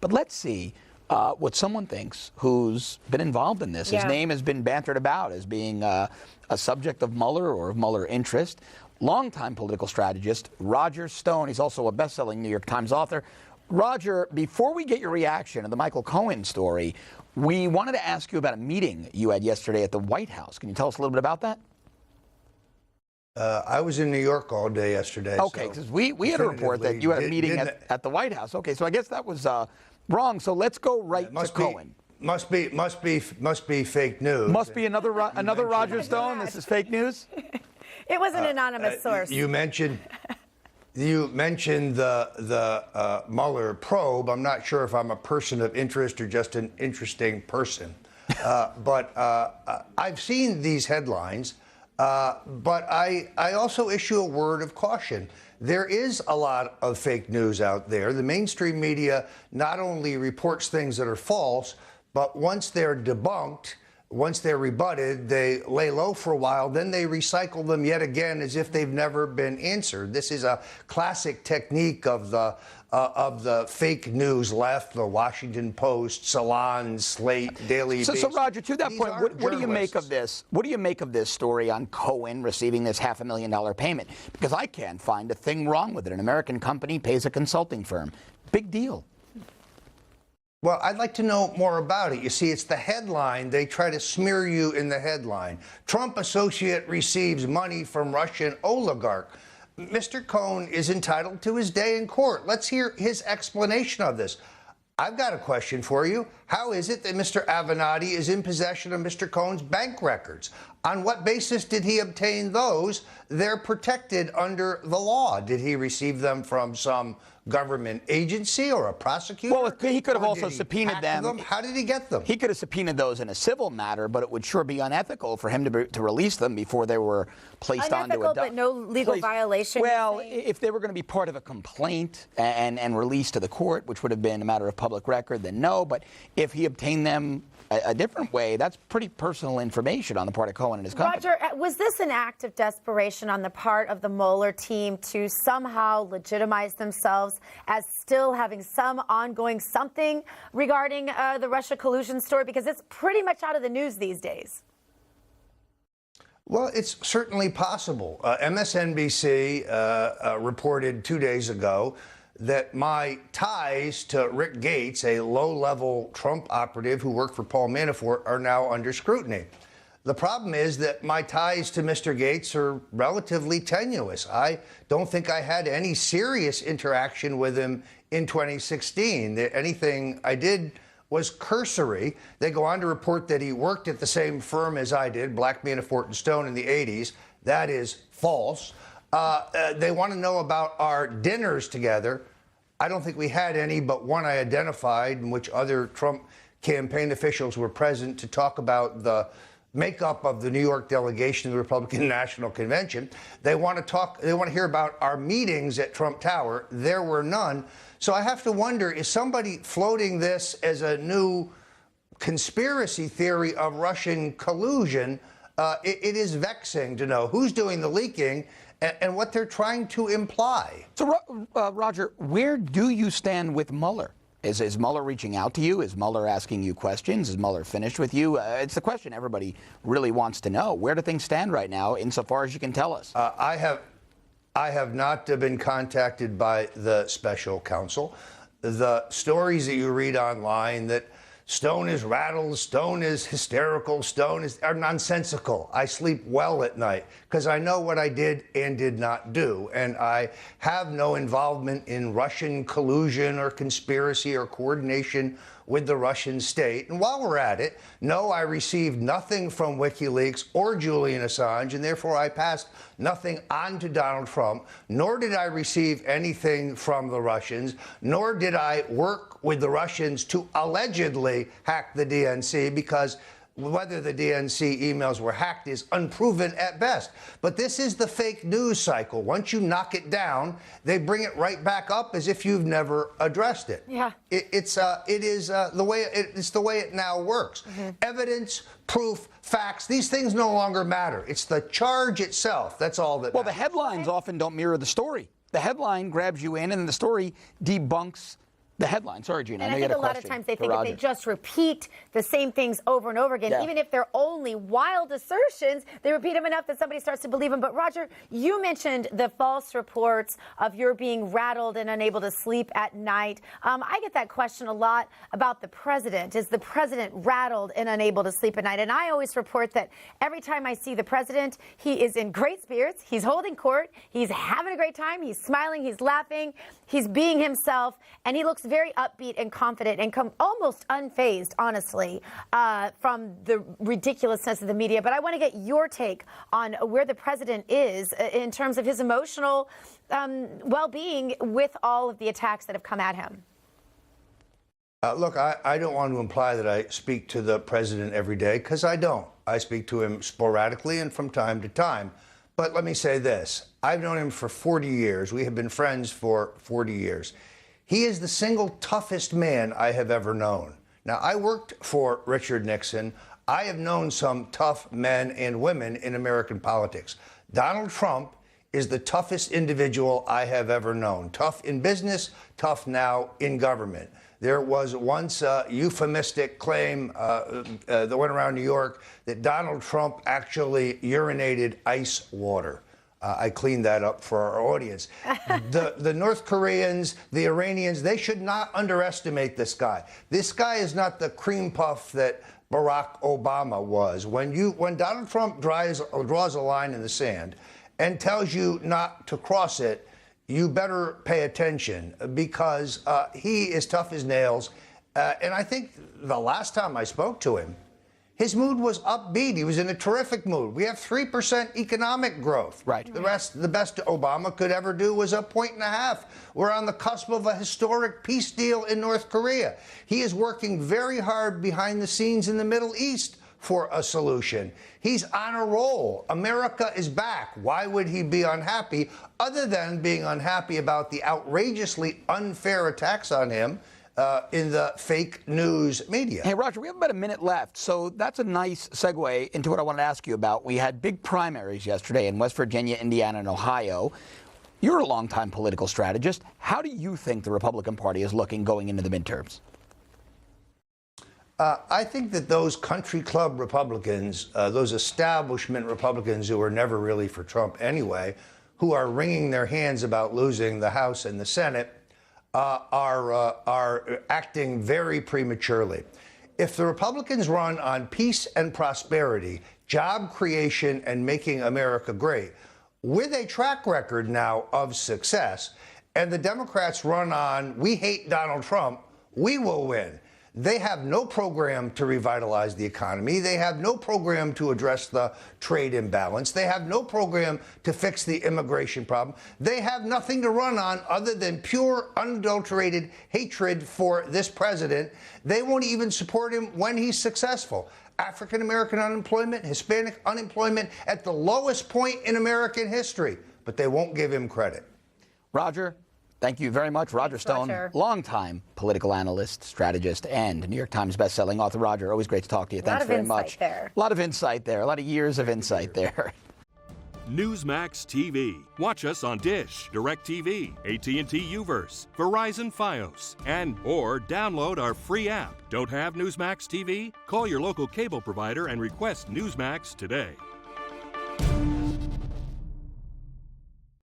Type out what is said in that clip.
But let's see what someone thinks who's been involved in this. His name has been bantered about as being a subject of Mueller or of Mueller interest. Longtime political strategist Roger Stone. He's also a best-selling New York Times author. Roger, before we get your reaction to the Michael Cohen story, we wanted to ask you about a meeting you had yesterday at the White House. Can you tell us a little bit about that? I was in New York all day yesterday. Okay, because we had a report that you had a meeting at the White House. Okay, so I guess that was wrong. So let's go right to Cohen. Must be fake news. Must be another Roger Stone. This is fake news. It was an anonymous source. You mentioned the Mueller probe. I'm not sure if I'm a person of interest or just an interesting person, but I've seen these headlines. But I also issue a word of caution. There is a lot of fake news out there. The mainstream media not only reports things that are false, but once they're debunked, once they're rebutted, they lay low for a while, then they recycle them yet again as if they've never been answered. This is a classic technique of the fake news left, the Washington Post, Salon, Slate, Daily Beast. So Roger, to that point, what do you make of this? What do you make of this story on Cohen receiving this $500,000 payment? Because I can't find a thing wrong with it. An American company pays a consulting firm. Big deal. Well, I'd like to know more about it. You see, it's the headline. They try to smear you in the headline. Trump associate receives money from Russian oligarch. Mr. Cohen is entitled to his day in court. Let's hear his explanation of this. I've got a question for you. How is it that Mr. Avenatti is in possession of Mr. Cohen's bank records? On what basis did he obtain those? They're protected under the law. Did he receive them from some government agency or a prosecutor? Well, he could have also subpoenaed them. How did he get them? He could have subpoenaed those in a civil matter, but it would sure be unethical for him to release them before they were placed onto a... but no legal violation? Well, if they were going to be part of a complaint and released to the court, which would have been a matter of public record, then no. But if he obtained them a different way, that's pretty personal information on the part of Cohen and his company. Roger, was this an act of desperation on the part of the Mueller team to somehow legitimize themselves as still having some ongoing something regarding the Russia collusion story? Because it's pretty much out of the news these days. Well, it's certainly possible. MSNBC reported 2 days ago that my ties to Rick Gates, a low-level Trump operative who worked for Paul Manafort, are now under scrutiny. The problem is that my ties to Mr. Gates are relatively tenuous. I don't think I had any serious interaction with him in 2016. Anything I did was cursory. They go on to report that he worked at the same firm as I did, Black, Manafort, and Stone, in the 80s. That is false. They want to know about our dinners together. I don't think we had any, but one I identified in which other Trump campaign officials were present to talk about the makeup of the New York delegation of the Republican National Convention. They want to hear about our meetings at Trump Tower. There were none. So I have to wonder, is somebody floating this as a new conspiracy theory of Russian collusion? It is vexing to know who's doing the leaking and what they're trying to imply. So, Roger, where do you stand with Mueller? Is Mueller reaching out to you? Is Mueller asking you questions? Is Mueller finished with you? It's the question everybody really wants to know. Where do things stand right now, insofar as you can tell us? I have not been contacted by the special counsel. The stories that you read online that Stone is rattled, Stone is hysterical, are nonsensical. I sleep well at night because I know what I did and did not do. And I have no involvement in Russian collusion or conspiracy or coordination with the Russian state. And while we're at it, no, I received nothing from WikiLeaks or Julian Assange, and therefore I passed nothing on to Donald Trump, nor did I receive anything from the Russians, nor did I work with the Russians to allegedly hack the DNC, because whether the DNC emails were hacked is unproven at best. But this is the fake news cycle. Once you knock it down, they bring it right back up as if you've never addressed it. Yeah. It's the way it now works. Mm-hmm. Evidence, proof, facts, these things no longer matter. It's the charge itself. That's all that matters. The headlines often don't mirror the story. The headline grabs you in, and the story debunks The headline. Sorry, Gina. And I know I you had think a a lot question of times they for think if Roger. they just repeat the same things over and over again, even if they're only wild assertions, they repeat them enough that somebody starts to believe them. But Roger, you mentioned the false reports of your being rattled and unable to sleep at night. I get that question a lot about the president. Is the president rattled and unable to sleep at night? And I always report that every time I see the president, he is in great spirits. He's holding court. He's having a great time. He's smiling. He's laughing. He's being himself. And he looks very upbeat and confident and almost unfazed, honestly, from the ridiculousness of the media. But I want to get your take on where the president is in terms of his emotional well-being with all of the attacks that have come at him. Look, I don't want to imply that I speak to the president every day, because I don't. I speak to him sporadically and from time to time. But let me say this. I've known him for 40 years. We have been friends for 40 years. He is the single toughest man I have ever known. Now, I worked for Richard Nixon. I have known some tough men and women in American politics. Donald Trump is the toughest individual I have ever known. Tough in business, tough now in government. There was once a euphemistic claim that went around New York that Donald Trump actually urinated ice water. I cleaned that up for our audience. The North Koreans, the Iranians, they should not underestimate this guy. This guy is not the cream puff that Barack Obama was. When Donald Trump draws a line in the sand and tells you not to cross it, you better pay attention, because he is tough as nails. And I think the last time I spoke to him, his mood was upbeat. He was in a terrific mood. We have 3% economic growth. Right. The best Obama could ever do was 1.5 points. We're on the cusp of a historic peace deal in North Korea. He is working very hard behind the scenes in the Middle East for a solution. He's on a roll. America is back. Why would he be unhappy, other than being unhappy about the outrageously unfair attacks on him in the fake news media? Hey, Roger, we have about a minute left, so that's a nice segue into what I wanted to ask you about. We had big primaries yesterday in West Virginia, Indiana, and Ohio. You're a longtime political strategist. How do you think the Republican Party is looking going into the midterms? I think that those country club Republicans, those establishment Republicans who are never really for Trump anyway, who are wringing their hands about losing the House and the Senate, are acting very prematurely. If the Republicans run on peace and prosperity, job creation, and making America great, with a track record now of success, and the Democrats run on, we hate Donald Trump, we will win. They have no program to revitalize the economy. They have no program to address the trade imbalance. They have no program to fix the immigration problem. They have nothing to run on other than pure, unadulterated hatred for this president. They won't even support him when he's successful. African-American unemployment, Hispanic unemployment at the lowest point in American history, but they won't give him credit. Roger, thank you very much. Roger Stone, Roger. longtime political analyst, strategist, and New York Times bestselling author. Roger, always great to talk to you. Thanks very much. There. A lot of insight there. A lot of years of insight there. Newsmax TV. Watch us on Dish, DirecTV, AT&T Uverse, Verizon Fios, or download our free app. Don't have Newsmax TV? Call your local cable provider and request Newsmax today.